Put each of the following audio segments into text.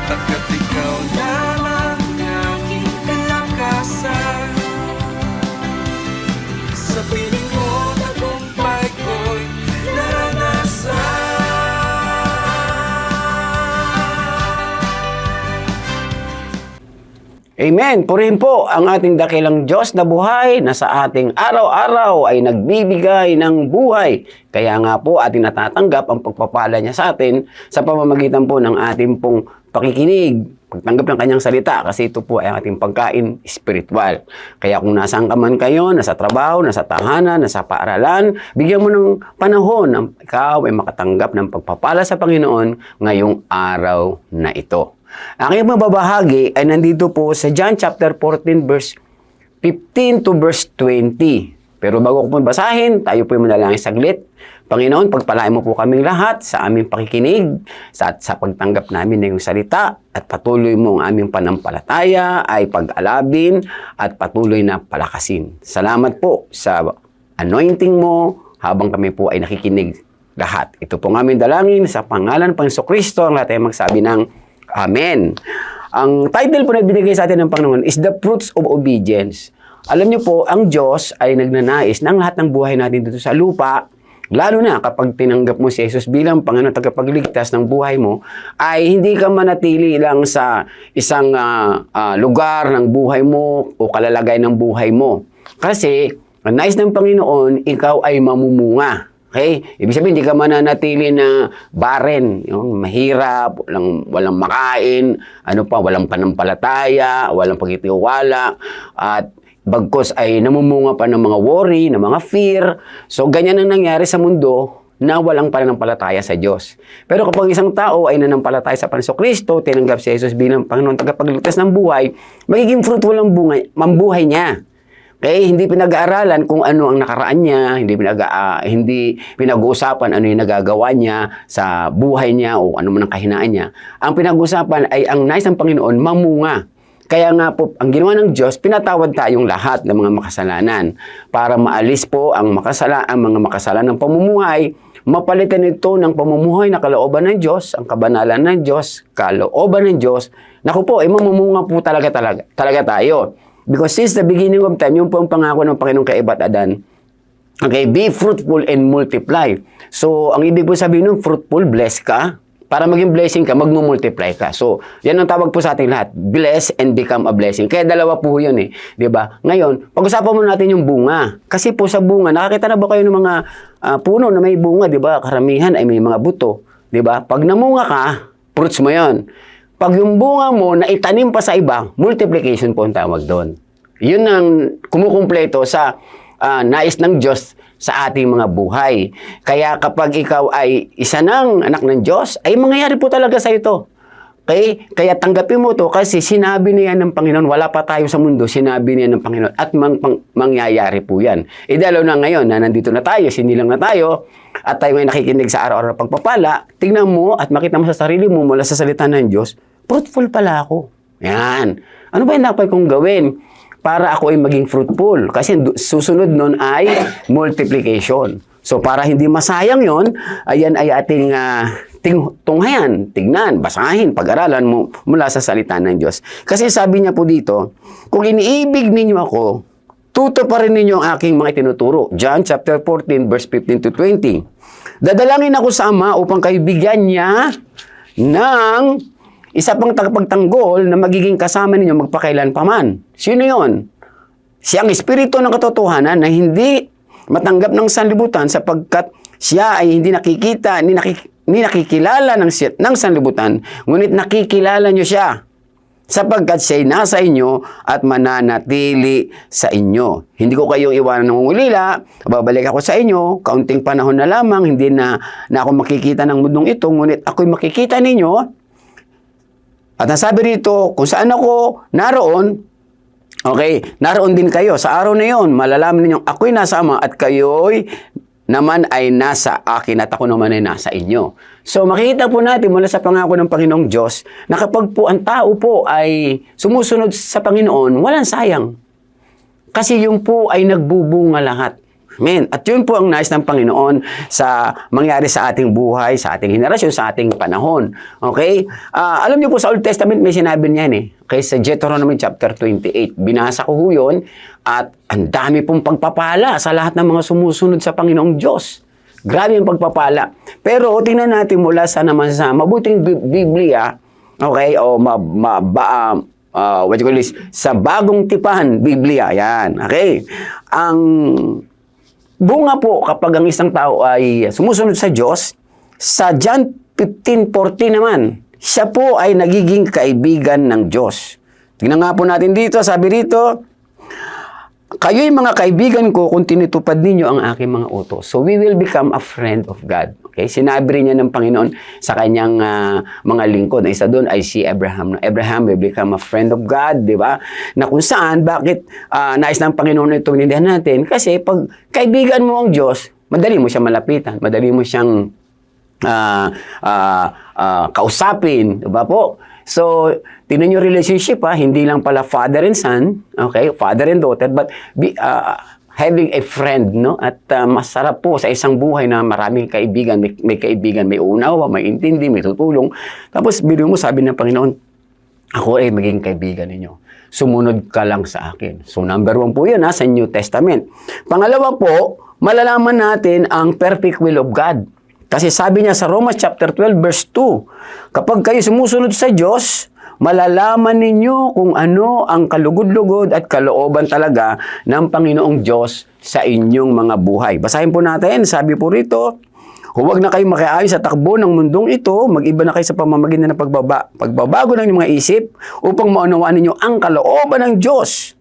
Pagkat ikaw lamang aking kalakasan, sa piling mo tagumpay ko'y naranasan. Amen. Purihin po ang ating dakilang Diyos na buhay na sa ating araw-araw ay nagbibigay ng buhay. Kaya nga po ating natatanggap ang pagpapala niya sa atin sa pamamagitan po ng ating pong pakikinig, pagtanggap ng kanyang salita, kasi ito po ay ang ating pagkain spiritual. Kaya kung nasaan ka man kayo, nasa trabaho, nasa tahanan, nasa paaralan, bigyan mo ng panahon na ikaw ay makatanggap ng pagpapala sa Panginoon ngayong araw na ito. Ang aking mababahagi ay nandito po sa John chapter 14 verse 15 to verse 20. Pero bago ko po basahin, tayo po yung manalangin saglit. Panginoon, pagpalain mo po kaming lahat sa aming pakikinig, sa pagtanggap namin ng iyong salita, at patuloy mo ang aming panampalataya ay pag-alabin at patuloy na palakasin. Salamat po sa anointing mo habang kami po ay nakikinig lahat. Ito po ang aming dalangin sa pangalan ng Panginoong Kristo, ang lahat ay magsabi ng Amen. Ang title po na binigay sa atin ng Panginoon is The Fruits of Obedience. Alam niyo po, ang Diyos ay nagnanais ng lahat ng buhay natin dito sa lupa, lalo na kapag tinanggap mo si Jesus bilang Panginoon at tagapagligtas ng buhay mo, ay hindi ka manatili lang sa isang lugar ng buhay mo o kalalagay ng buhay mo. Kasi, ang nais ng Panginoon, ikaw ay mamumunga. Okay? Ibig sabihin, hindi ka mananatili na barren, yung mahirap, walang makain, walang panampalataya, walang pagtitiwala, at bagkos ay namumunga pa ng mga worry, ng mga fear. So, ganyan ang nangyari sa mundo na walang pananampalataya sa Diyos. Pero kapag isang tao ay nanampalataya sa Panginoong Kristo, tinanggap si Jesus bilang Panginoon tagapagligtas ng buhay, magiging fruitful ang buhay niya. Okay, hindi pinag-aaralan kung ano ang nakaraan niya, hindi pinag-uusapan ano yung nagagawa niya sa buhay niya o ano man ang kahinaan niya. Ang pinag-uusapan ay ang nais ng Panginoon mamunga. Kaya nga po, ang ginawa ng Diyos, pinatawad tayong lahat ng mga makasalanan para maalis po ang mga makasalanan ng pamumuhay, mapalitan ito ng pamumuhay na kalooban ng Diyos, ang kabanalan ng Diyos, kalooban ng Diyos. Naku po, mamumunga po talaga tayo. Because since the beginning of time, yung po ang pangako ng Panginoon kay Eva at Adan, okay, be fruitful and multiply. So, ang ibig po sabihin nun, fruitful, bless ka. Para maging blessing ka, magmumultiply ka. So, yan ang tawag po sa ating lahat. Bless and become a blessing. Kaya dalawa po yun eh. Diba? Ngayon, pag-usapan mo natin yung bunga. Kasi po sa bunga, nakakita na ba kayo ng mga puno na may bunga, diba? Karamihan ay may mga buto. Diba? Pag namunga ka, fruits mo yun. Pag yung bunga mo na itanim pa sa iba, multiplication po ang tawag doon. Yun ang kumukumpleto sa nais ng Diyos sa ating mga buhay. Kaya kapag ikaw ay isa ng anak ng Diyos, ay mangyayari po talaga sa ito. Okay? Kaya tanggapin mo to kasi sinabi niya ng Panginoon, wala pa tayo sa mundo, sinabi niya ng Panginoon at mangyayari po yan. Dalaw na ngayon na nandito na tayo, sinilang na tayo, at tayo ngayon nakikinig sa araw-araw na pagpapala, tingnan mo at makita mo sa sarili mo mula sa salita ng Diyos, fruitful pala ako. Yan. Ano ba yung dapat kong gawin para ako ay maging fruitful? Kasi susunod nun ay multiplication. So para hindi masayang yon, ayan ay ating tunghayan, tignan, basahin, pag-aralan mo mula sa salita ng Diyos. Kasi sabi niya po dito, kung iniibig ninyo ako, tutuparin ninyo ang aking mga itinuturo. John chapter 14 verse 15 to 20. Dadalangin ako sa Ama upang kayo bigyan niya ng isa pang tagapagtanggol na magiging kasama ninyo magpakailan paman. Sino yon? Siyang espiritu ng katotohanan na hindi matanggap ng sanlibutan sapagkat siya ay hindi nakikita, hindi nakikilala ng sanlibutan, ngunit nakikilala nyo siya sapagkat siya ay nasa inyo at mananatili sa inyo. Hindi ko kayong iwanan ng ulila, babalik ako sa inyo, kaunting panahon na lamang, hindi na ako makikita ng mundong ito, ngunit ako'y makikita ninyo. At nasabi rito, kung saan ako naroon, okay, naroon din kayo. Sa araw na yon, malalaman ninyong ako'y nasa Ama at kayo'y naman ay nasa akin at ako naman ay nasa inyo. So makikita po natin mula sa pangako ng Panginoong Diyos na kapag po ang tao po ay sumusunod sa Panginoon, walang sayang. Kasi yung po ay nagbubunga lahat. Amen. At yun po ang nais ng Panginoon sa mangyari sa ating buhay, sa ating henerasyon, sa ating panahon. Okay? Alam niyo po sa Old Testament may sinabi niyan eh. Okay, sa Deuteronomy chapter 28. Binasa ko ho yun at ang dami pong pagpapala sa lahat ng mga sumusunod sa Panginoong Diyos. Grabe yung pagpapala. Pero tingnan natin mula sa naman sa mabuting Biblia, okay, o what you call this, sa bagong tipan, Biblia, yan. Okay? Ang bunga po kapag ang isang tao ay sumusunod sa Diyos, sa John 15:40 naman, siya po ay nagiging kaibigan ng Diyos. Tingnan nga po natin dito, sabi rito, kayo'y mga kaibigan ko kung tinutupad ninyo ang aking mga utos. So we will become a friend of God. Okay? Sinabi rin niya ng Panginoon sa kanyang mga lingkod. Isa doon ay si Abraham. Abraham will become a friend of God, di ba? Na kung saan, bakit nais ng Panginoon ito nindihan natin? Kasi pag kaibigan mo ang Diyos, madali mo siya malapitan. Madali mo siyang kausapin. Di ba po? So, tingnan yung relationship hindi lang pala father and son, okay, father and daughter, but having a friend, no? At masarap po sa isang buhay na maraming kaibigan, may kaibigan, may unawa, may intindi, may tutulong. Tapos, biro mo, sabi ng Panginoon, ako ay maging kaibigan ninyo. Sumunod ka lang sa akin. So, number 1 po yun sa New Testament. Pangalawa po, malalaman natin ang perfect will of God. Kasi sabi niya sa Romans chapter 12 verse 2, kapag kayo sumusunod sa Diyos, malalaman ninyo kung ano ang kalugod-lugod at kalooban talaga ng Panginoong Diyos sa inyong mga buhay. Basahin po natin, sabi po rito, huwag na kayo makiayon sa takbo ng mundong ito, mag-iba na kayo sa pamamagitan ng pagbabago ng mga isip upang maunawaan ninyo ang kalooban ng Diyos,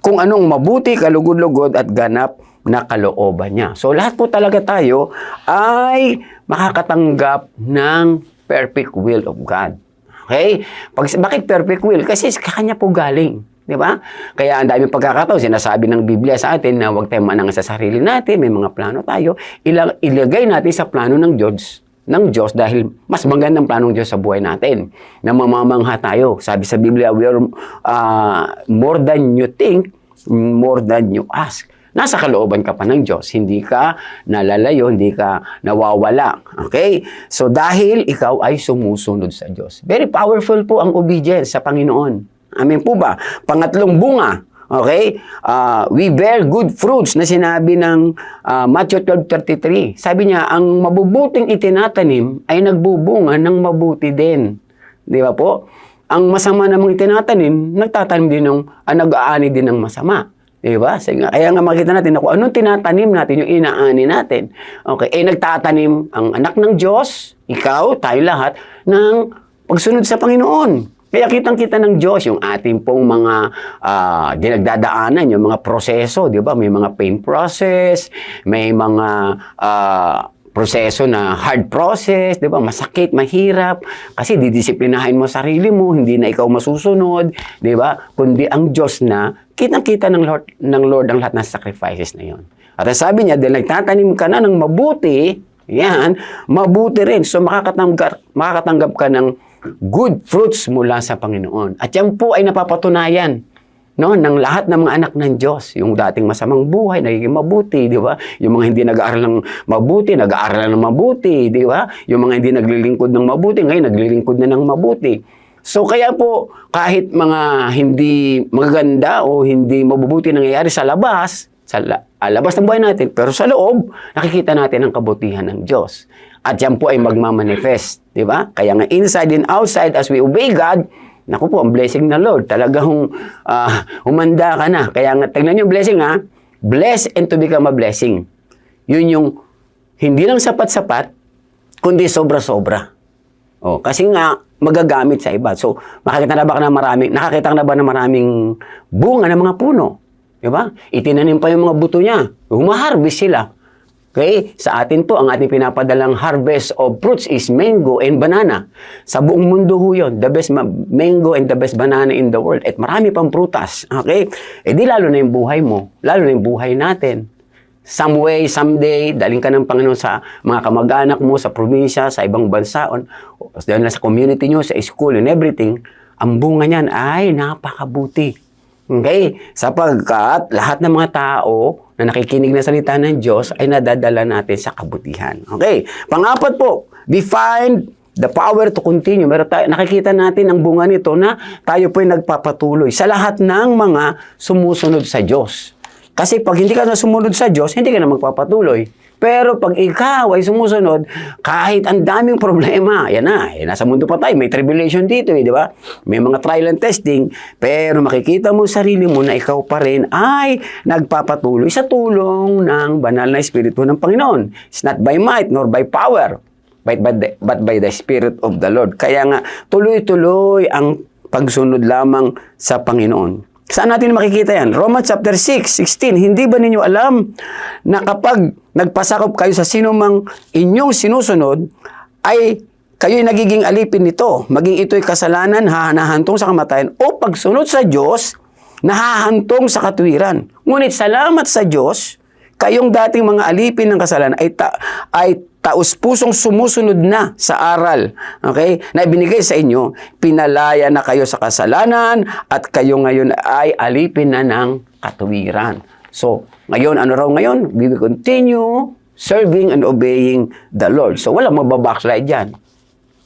kung anong mabuti, kalugod-lugod at ganap na kalooban niya. So lahat po talaga tayo ay makakatanggap ng perfect will of God. Okay? Bakit perfect will? Kasi sa kanya po galing. Di ba? Kaya ang daming pagkakataon, sinasabi ng Biblia sa atin na huwag tayong manang sa sarili natin, may mga plano tayo, ilagay natin sa plano ng Diyos dahil mas magandang plano ng Diyos sa buhay natin. Na mamamangha tayo. Sabi sa Biblia, we are more than you think, more than you ask. Nasa kalooban ka pa ng Diyos. Hindi ka nalalayo, hindi ka nawawala. Okay? So, dahil ikaw ay sumusunod sa Diyos. Very powerful po ang obedience sa Panginoon. Amen po ba? Pangatlong bunga. Okay? We bear good fruits na sinabi ng Matthew 12:33. Sabi niya, ang mabubuting itinatanim ay nagbubunga ng mabuti din. Di ba po? Ang masama namang itinatanim, nagtatanim din nag-aani din ng masama. Diba? Kaya nga makita natin kung anong tinatanim natin, yung inaani natin. Okay, nagtatanim ang anak ng Diyos, ikaw, tayo lahat, ng pagsunod sa Panginoon. Kaya kitang-kita ng Diyos yung ating pong mga dinagdadaanan, yung mga proseso, di ba? May mga pain process, may mga proseso na hard process, di ba? Masakit, mahirap, kasi didisiplinahin mo sarili mo, hindi na ikaw masusunod, di ba? Kundi ang Diyos na, kitang-kita ng Lord ang lahat ng sacrifices na yon. At sabi niya, dahil nagtatanim ka na ng mabuti, yan, mabuti rin. So makakatanggap ka ng good fruits mula sa Panginoon. At yan po ay napapatunayan, no, ng lahat ng mga anak ng Diyos. Yung dating masamang buhay, nagiging mabuti, di ba? Yung mga hindi nag-aaral ng mabuti, nag-aaral ng mabuti, di ba? Yung mga hindi naglilingkod ng mabuti, ngayon naglilingkod na ng mabuti. So kaya po, kahit mga hindi magaganda o hindi mabubuti nangyayari sa labas, labas ng buhay natin, pero sa loob, nakikita natin ang kabutihan ng Diyos. At yan po ay magmamanifest, di ba? Kaya nga inside and outside, as we obey God, naku po, ang blessing ng Lord. Talagang humanda ka na. Kaya nga, tignan yung blessing bless and to become a blessing. Yun yung hindi lang sapat-sapat, kundi sobra-sobra. Kasi nga, magagamit sa iba. So, nakakita na ba ng maraming bunga ng mga puno? Diba? Itinanim pa yung mga buto niya. Humaharvest sila. Okay? Sa atin po, ang ating pinapadalang harvest of fruits is mango and banana. Sa buong mundo ho yun, the best mango and the best banana in the world. At marami pang prutas. Okay? Di lalo na yung buhay mo. Lalo na yung buhay natin. Some way, someday, daling ka ng Panginoon sa mga kamag-anak mo, sa probinsya, sa ibang bansa, dahil na sa community nyo, sa school and everything, ang bunga niyan ay napakabuti. Okay? Sapagkat lahat ng mga tao na nakikinig ng salita ng Diyos ay nadadala natin sa kabutihan. Okay? Pang-apat po, we find the power to continue. Meron tayo, nakikita natin ang bunga nito na tayo po ay nagpapatuloy sa lahat ng mga sumusunod sa Diyos. Kasi pag hindi ka na sumunod sa Diyos, hindi ka na magpapatuloy. Pero pag ikaw ay sumusunod, kahit ang daming problema, yan na, nasa mundo pa tayo, may tribulation dito, di ba? May mga trial and testing, pero makikita mo sarili mo na ikaw pa rin ay nagpapatuloy sa tulong ng banal na Espiritu ng Panginoon. It's not by might nor by power, but by the Spirit of the Lord. Kaya nga, tuloy-tuloy ang pagsunod lamang sa Panginoon. Saan natin makikita yan? Romans chapter 6:16. Hindi ba ninyo alam na kapag nagpasakop kayo sa sinumang inyong sinusunod, ay kayo'y nagiging alipin nito. Maging ito'y kasalanan, hahantong sa kamatayan, o pagsunod sa Diyos, nahahantong sa katwiran. Ngunit salamat sa Diyos, kayong dating mga alipin ng kasalanan ay taus-pusong sumusunod na sa aral, okay, na ibinigay sa inyo, pinalaya na kayo sa kasalanan at kayo ngayon ay alipin na ng katuwiran. So, ngayon, ano raw ngayon? We will continue serving and obeying the Lord. So, walang mababackslide dyan.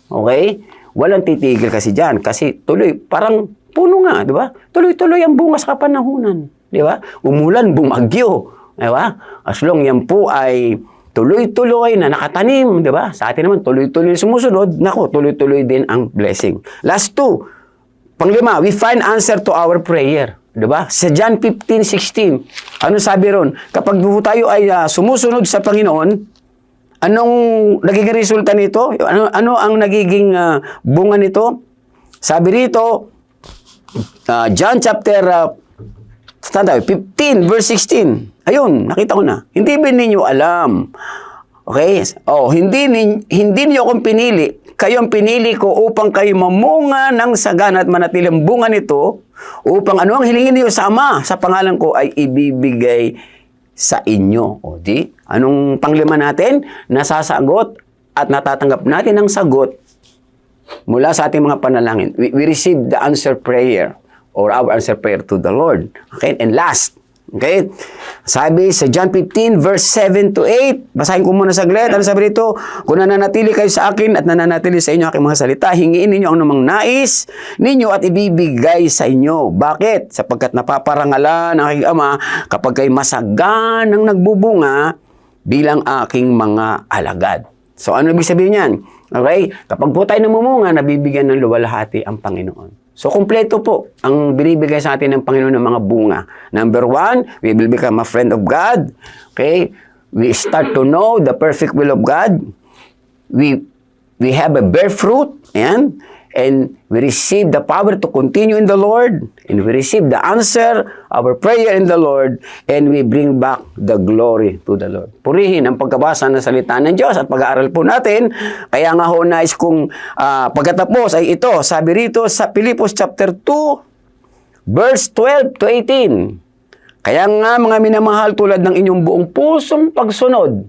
Okay? Walang titigil kasi dyan. Kasi tuloy, parang puno nga, di ba? Tuloy-tuloy ang bunga sa kapanahunan. Di ba? Umulan, bumagyo. Di ba? As long yan po ay tuloy-tuloy na nakatanim, di ba? Sa atin naman, tuloy-tuloy sumusunod, nako, tuloy-tuloy din ang blessing. Last two, panglima, we find answer to our prayer. Di ba? Sa John 15:16, ano sabi ron? Kapag tayo ay sumusunod sa Panginoon, anong nagiging resulta nito? Ano ang nagiging bunga nito? Sabi rito, John chapter 15 verse 16. Ayun, nakita ko na. Hindi ba ninyo alam? Okay? Oh, hindi niyo akong pinili. Kayo ang pinili ko upang kayo mamunga ng sagana at manatiling bunga nito, upang ano ang hilingin niyo sa Ama sa pangalan ko ay ibibigay sa inyo. O di, anong panglima natin? Nasasagot at natatanggap natin ang sagot mula sa ating mga panalangin. We receive the answer prayer or our answer prayer to the Lord. Okay? And last, okay? Sabi sa John 15 verse 7 to 8, basahin ko muna saglit. Ano sabi dito? Kung nananatili kayo sa akin at nananatili sa inyo aking mga salita, hingiin ninyo ang namang nais ninyo at ibibigay sa inyo. Bakit? Sapagkat napaparangalan ang aking Ama kapag kayo masagan ng nagbubunga bilang aking mga alagad. So ano ibig sabihin yan? Okay? Kapag po tayo namumunga, nabibigyan ng luwalhati ang Panginoon. So, kumpleto po ang binibigay sa atin ng Panginoon ng mga bunga. Number one, we will become a friend of God. Okay? We start to know the perfect will of God. We have a bear fruit. Ayan. And we receive the power to continue in the Lord. And we receive the answer, our prayer in the Lord. And we bring back the glory to the Lord. Purihin ang pagkabasa ng salita ng Diyos at pag-aaral po natin. Kaya nga ho, nais kong pagkatapos ay ito. Sabi rito sa Filipos chapter 2, verse 12 to 18. Kaya nga mga minamahal, tulad ng inyong buong pusong pagsunod,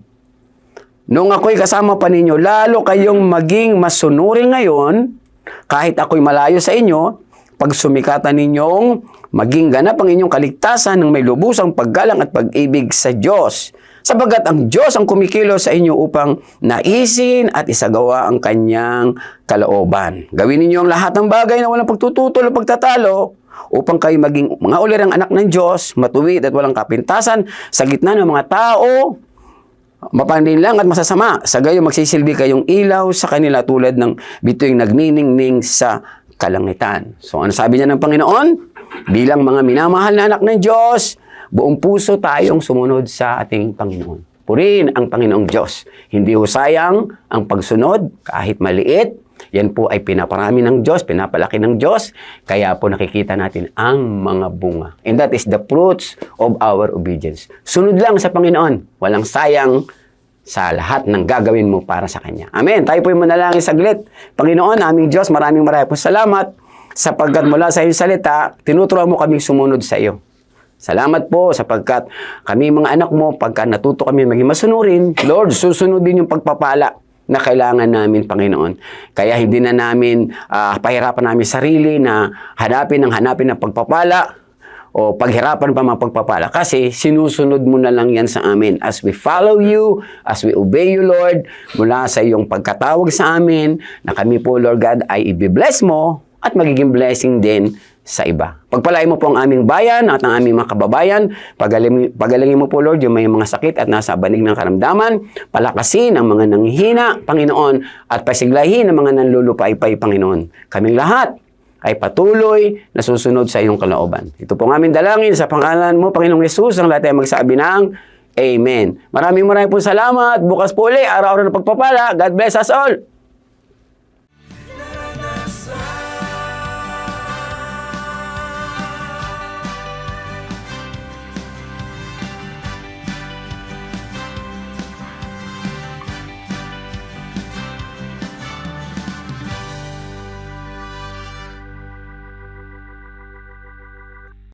nung ako'y kasama pa ninyo, lalo kayong maging masunuri ngayon, kahit ako'y malayo sa inyo, pag sumikatan ninyong maging ganap ang inyong kaligtasan ng may lubusang paggalang at pag-ibig sa Diyos. Sabagat ang Diyos ang kumikilos sa inyo upang naisin at isagawa ang kanyang kalooban. Gawin ninyo ang lahat ng bagay na walang pagtututol o pagtatalo upang kayo maging mga ulirang anak ng Diyos, matuwid at walang kapintasan sa gitna ng mga tao, mapanlinlang at masasama. Sa gayon magsisilbi kayong ilaw sa kanila tulad ng bituing nagniningning sa kalangitan. So ano sabi niya ng Panginoon? Bilang mga minamahal na anak ng Diyos, buong puso tayong sumunod sa ating Panginoon. Purihin ang Panginoong Diyos. Hindi ho sayang ang pagsunod kahit maliit. Yan po ay pinaparami ng Diyos, pinapalaki ng Diyos. Kaya po nakikita natin ang mga bunga. And that is the fruits of our obedience. Sunod lang sa Panginoon. Walang sayang sa lahat ng gagawin mo para sa Kanya. Amen. Tayo po yung manalangin saglit. Panginoon, aming Diyos, maraming po salamat sapagkat mula sa iyong salita, tinuturuan mo kaming sumunod sa iyo. Salamat po sapagkat kami mga anak mo, pagka natuto kami maging masunurin, Lord, susunodin yung pagpapala na kailangan namin, Panginoon. Kaya hindi na namin pahirapan namin sarili na hanapin ng pagpapala. o paghirapan pa mga pagpapala kasi sinusunod mo na lang yan sa amin. As we follow you, as we obey you, Lord, mula sa iyong pagkatawag sa amin na kami po, Lord God, ay i-bless mo at magiging blessing din sa iba. Pagpalain mo po ang aming bayan at ang aming mga kababayan. Pagalingin mo po, Lord, yung may mga sakit at nasa banig ng karamdaman. Palakasin ang mga nanghihina, Panginoon, at pasiglahin ang mga nanlulupaypay, Panginoon. Kaming lahat ay patuloy na susunod sa iyong kalooban. Ito po ang aming dalangin sa pangalan mo, Panginoong Yesus, ang lahat ay magsabi ng Amen. Maraming po salamat. Bukas po ulit, araw-araw na pagpapala. God bless us all.